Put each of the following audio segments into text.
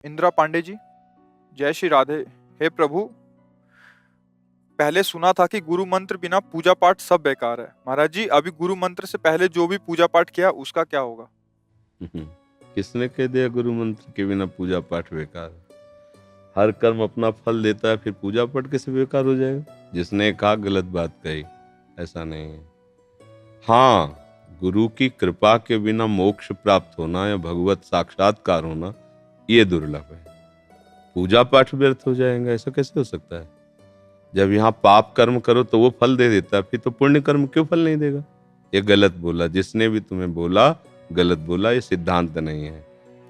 इंदिरा पांडे जी, जय श्री राधे। हे प्रभु, पहले सुना था कि गुरु मंत्र बिना पूजा पाठ सब बेकार है। महाराज जी, अभी गुरु मंत्र से पहले जो भी पूजा पाठ किया उसका क्या होगा? किसने कह दिया गुरु मंत्र के बिना पूजा पाठ बेकार है? हर कर्म अपना फल देता है, फिर पूजा पाठ कैसे बेकार हो जाएगा? जिसने कहा गलत बात कही, ऐसा नहीं है। हाँ, गुरु की कृपा के बिना मोक्ष प्राप्त होना या भगवत साक्षात्कार होना ये दुर्लभ है। पूजा पाठ व्यर्थ हो जाएगा, ऐसा कैसे हो सकता है? जब यहाँ पाप कर्म करो तो वो फल दे देता है, फिर तो पुण्य कर्म क्यों फल नहीं देगा? ये गलत बोला, जिसने भी तुम्हें बोला गलत बोला, ये सिद्धांत नहीं है,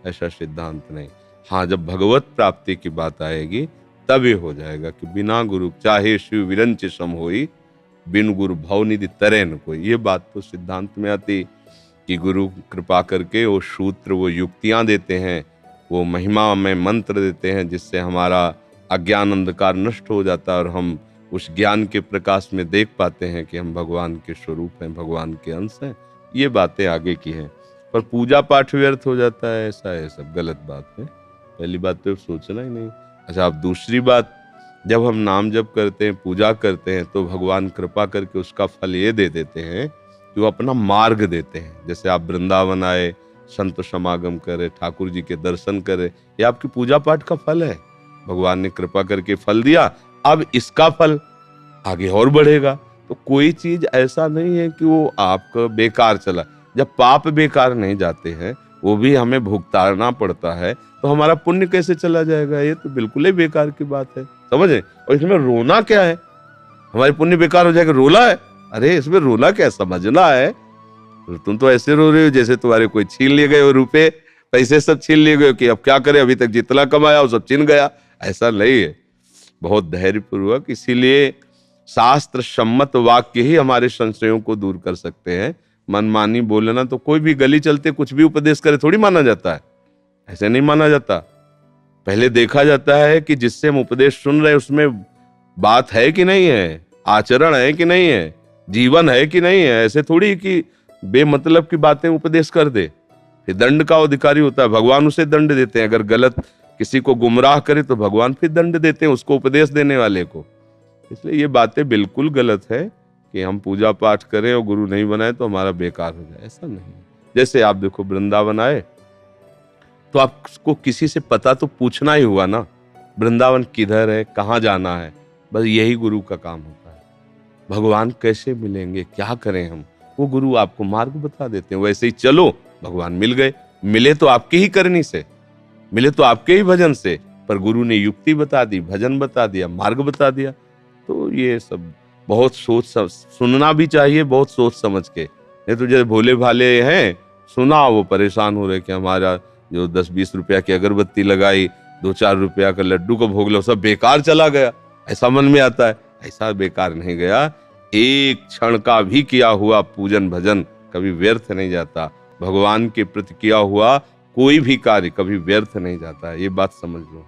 ऐसा सिद्धांत नहीं। हाँ, जब भगवत प्राप्ति की बात आएगी तब ये हो जाएगा कि बिना गुरु चाहे शिव विरंच सम होई, बिन गुरु भवनिधि तरे न कोई। ये बात तो सिद्धांत में आती कि गुरु कृपा करके वो सूत्र, वो युक्तियां देते हैं, वो महिमा में मंत्र देते हैं, जिससे हमारा अज्ञान अंधकार नष्ट हो जाता है और हम उस ज्ञान के प्रकाश में देख पाते हैं कि हम भगवान के स्वरूप हैं, भगवान के अंश हैं। ये बातें आगे की हैं, पर पूजा पाठ व्यर्थ हो जाता है, ऐसा है, सब गलत बात है। पहली बात तो सोचना ही नहीं। अच्छा, अब दूसरी बात, जब हम नाम जप करते हैं, पूजा करते हैं, तो भगवान कृपा करके उसका फल ये दे देते हैं कि वो अपना मार्ग देते हैं। जैसे आप वृंदावन आए, संत समागम करे, ठाकुर जी के दर्शन करे, ये आपकी पूजा पाठ का फल है। भगवान ने कृपा करके फल दिया, अब इसका फल आगे और बढ़ेगा। तो कोई चीज ऐसा नहीं है कि वो आपका बेकार चला। जब पाप बेकार नहीं जाते हैं, वो भी हमें भुगताना पड़ता है, तो हमारा पुण्य कैसे चला जाएगा? ये तो बिल्कुल ही बेकार की बात है, समझे? और इसमें रोना क्या है? हमारे पुण्य बेकार हो जाएगा, रोना है? अरे इसमें रोना क्या, समझना है। तुम तो ऐसे रो रहे हो जैसे तुम्हारे कोई छीन लिए गए हो, रुपए पैसे सब छीन लिए गए कि अब क्या करें, अभी तक जितना कमाया वो सब छीन गया। ऐसा नहीं है, बहुत धैर्यपूर्वक। इसीलिए शास्त्र सम्मत वाक्य ही हमारे संशयों को दूर कर सकते हैं। मनमानी बोलना, तो कोई भी गली चलते कुछ भी उपदेश करे थोड़ी माना जाता है, ऐसे नहीं माना जाता। पहले देखा जाता है कि जिससे हम उपदेश सुन रहे उसमें बात है कि नहीं है, आचरण है कि नहीं है, जीवन है कि नहीं है। ऐसे थोड़ी कि बेमतलब की बातें उपदेश कर दे। फिर दंड का अधिकारी होता है, भगवान उसे दंड देते हैं। अगर गलत किसी को गुमराह करे तो भगवान फिर दंड देते हैं उसको, उपदेश देने वाले को। इसलिए ये बातें बिल्कुल गलत है कि हम पूजा पाठ करें और गुरु नहीं बनाए तो हमारा बेकार हो जाए, ऐसा नहीं। जैसे आप देखो, वृंदावन आए तो आपको किसी से पता तो पूछना ही हुआ ना, वृंदावन किधर है, कहाँ जाना है। बस यही गुरु का काम होता है। भगवान कैसे मिलेंगे, क्या करें हम, वो गुरु आपको मार्ग बता देते हैं। वैसे ही चलो, भगवान मिल गए। मिले तो आपकी ही करनी से, मिले तो आपके ही भजन से, पर गुरु ने युक्ति बता दी, भजन बता दिया, मार्ग बता दिया। तो ये सब बहुत सुनना भी चाहिए, बहुत सोच समझ के। नहीं तो जैसे भोले भाले हैं, सुना वो परेशान हो रहे कि हमारा जो 10-20 रुपया की अगरबत्ती लगाई, 2-4 रुपया का लड्डू का भोग लगा, सब बेकार चला गया, ऐसा मन में आता है। ऐसा बेकार नहीं गया। एक क्षण का भी किया हुआ पूजन भजन कभी व्यर्थ नहीं जाता। भगवान के प्रति किया हुआ कोई भी कार्य कभी व्यर्थ नहीं जाता है, ये बात समझ लो।